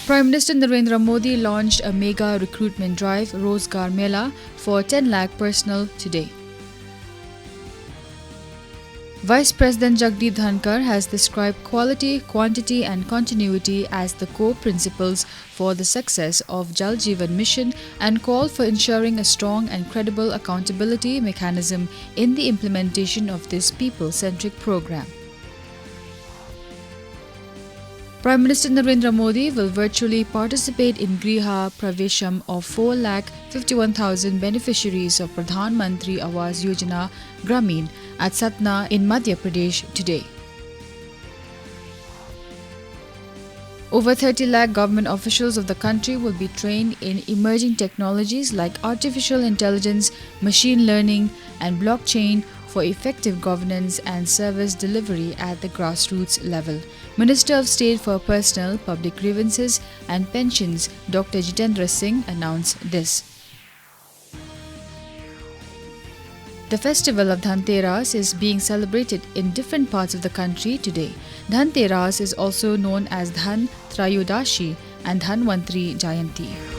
Prime Minister Narendra Modi launched a mega recruitment drive, Rozgar Mela, for 10 lakh personnel today. Vice President Jagdeep Dhankar has described quality, quantity and continuity as the core principles for the success of Jal Jeevan Mission and called for ensuring a strong and credible accountability mechanism in the implementation of this people-centric program. Prime Minister Narendra Modi will virtually participate in Griha Pravesham of 4,51,000 beneficiaries of Pradhan Mantri Awas Yojana Grameen at Satna in Madhya Pradesh today. Over 30 lakh government officials of the country will be trained in emerging technologies like artificial intelligence, machine learning and blockchain for effective governance and service delivery at the grassroots level. Minister of State for Personnel, Public Grievances and Pensions, Dr. Jitendra Singh announced this. The festival of Dhanteras is being celebrated in different parts of the country today. Dhanteras is also known as Dhan Trayodashi and Dhanvantri Jayanti.